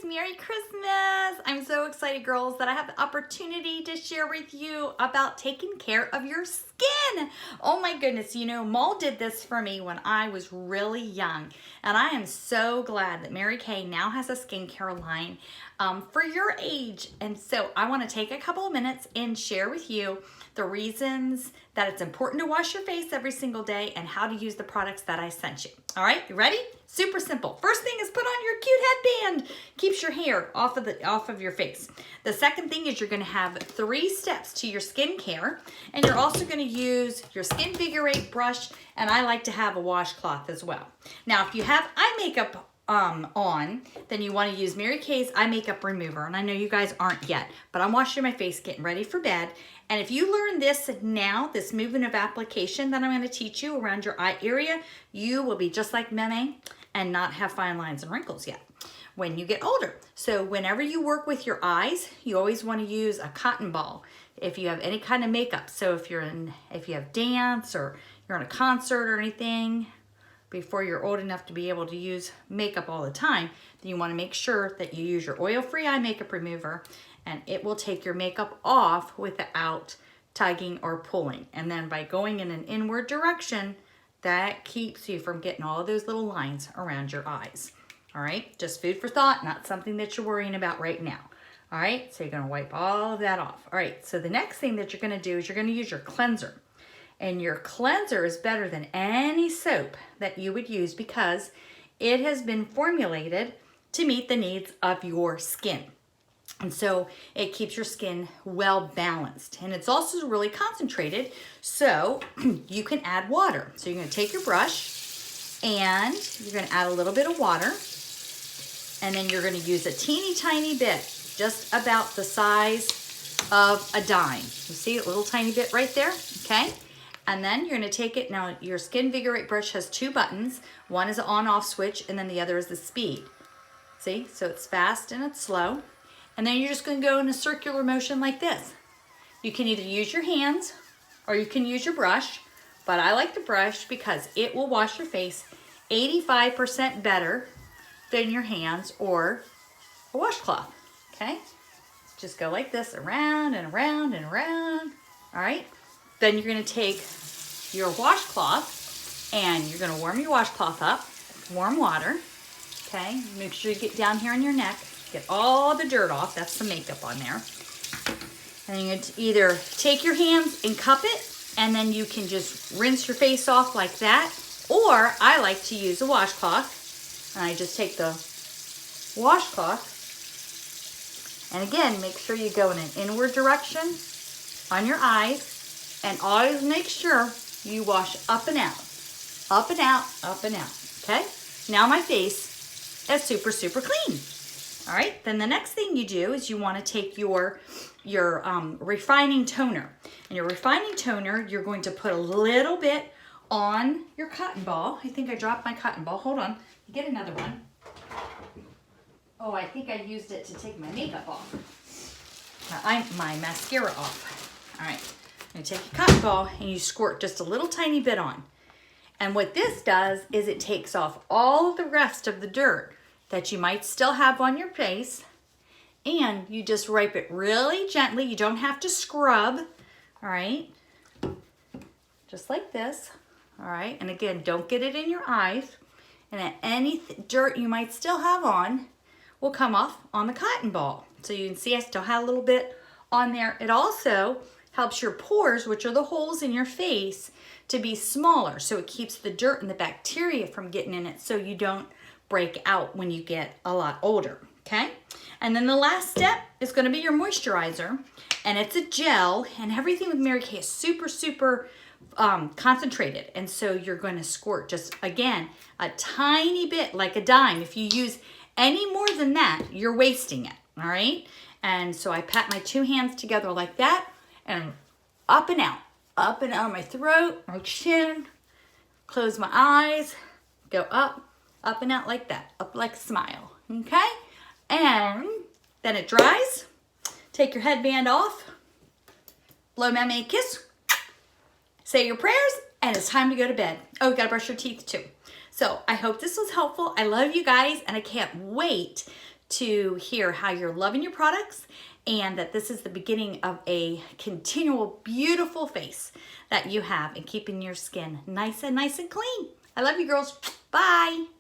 Merry Christmas. I'm so excited, girls, that I have the opportunity to share with you about taking care of your skin. Oh my goodness, you know, Maul did this for me when I was really young, and I am so glad that Mary Kay now has a skincare line for your age. And so I want to take a couple of minutes and share with you the reasons that it's important to wash your face every single day and how to use the products that I sent you. All right, you ready? Super simple. First thing is put on your cute headband. Keeps your hair off of your face. The second thing is you're going to have 3 steps to your skincare, and you're also going to use your Skinvigorate brush, and I like to have a washcloth as well. Now, if you have eye makeup on, then you want to use Mary Kay's eye makeup remover, and I know you guys aren't yet, but I'm washing my face, getting ready for bed. And if you learn this now, this movement of application that I'm going to teach you around your eye area, you will be just like Meme and not have fine lines and wrinkles yet when you get older. So whenever you work with your eyes, you always want to use a cotton ball if you have any kind of makeup. So if you have dance or you're in a concert or anything, before you're old enough to be able to use makeup all the time, then you want to make sure that you use your oil-free eye makeup remover, and it will take your makeup off without tugging or pulling. And then by going in an inward direction, that keeps you from getting all of those little lines around your eyes. All right, just food for thought, not something that you're worrying about right now. All right, so you're gonna wipe all of that off. All right, so the next thing that you're gonna do is you're gonna use your cleanser. And your cleanser is better than any soap that you would use because it has been formulated to meet the needs of your skin. And so it keeps your skin well balanced, and it's also really concentrated, so you can add water. So you're gonna take your brush and you're gonna add a little bit of water, and then you're gonna use a teeny tiny bit, just about the size of a dime. You see a little tiny bit right there, okay? And then you're gonna take it, now your Skinvigorate brush has 2 buttons. One is an on-off switch, and then the other is the speed. See, so it's fast and it's slow. And then you're just gonna go in a circular motion like this. You can either use your hands or you can use your brush, but I like the brush because it will wash your face 85% better than your hands or a washcloth, okay? Just go like this, around and around and around, all right? Then you're gonna take your washcloth and you're gonna warm your washcloth up, warm water, okay? Make sure you get down here on your neck, get all the dirt off, that's the makeup on there. And you're gonna either take your hands and cup it, and then you can just rinse your face off like that, or I like to use a washcloth, and I just take the washcloth, and again, make sure you go in an inward direction on your eyes, and always make sure you wash up and out, up and out, up and out, okay? Now my face is super, super clean. All right, then the next thing you do is you want to take your refining toner. And your refining toner, you're going to put a little bit on your cotton ball. I think I dropped my cotton ball. Hold on, get another one. Oh, I think I used it to take my makeup off. My mascara off. All right, I'm gonna take your cotton ball and you squirt just a little tiny bit on. And what this does is it takes off all of the rest of the dirt that you might still have on your face, and you just wipe it really gently. You don't have to scrub, all right? Just like this, all right? And again, don't get it in your eyes, and any dirt you might still have on will come off on the cotton ball. So you can see I still have a little bit on there. It also helps your pores, which are the holes in your face, to be smaller, so it keeps the dirt and the bacteria from getting in it, so you don't break out when you get a lot older, okay? And then the last step is gonna be your moisturizer, and it's a gel, and everything with Mary Kay is super, super concentrated, and so you're gonna squirt just, again, a tiny bit, like a dime. If you use any more than that, you're wasting it, all right? And so I pat my 2 hands together like that, and up and out of my throat, my chin, close my eyes, go up and out like that, up like a smile, okay? And then it dries, take your headband off, blow Meme a kiss, say your prayers, and it's time to go to bed. Oh, you gotta brush your teeth too. So I hope this was helpful. I love you guys, and I can't wait to hear how you're loving your products and that this is the beginning of a continual beautiful face that you have in keeping your skin nice and clean. I love you girls. Bye.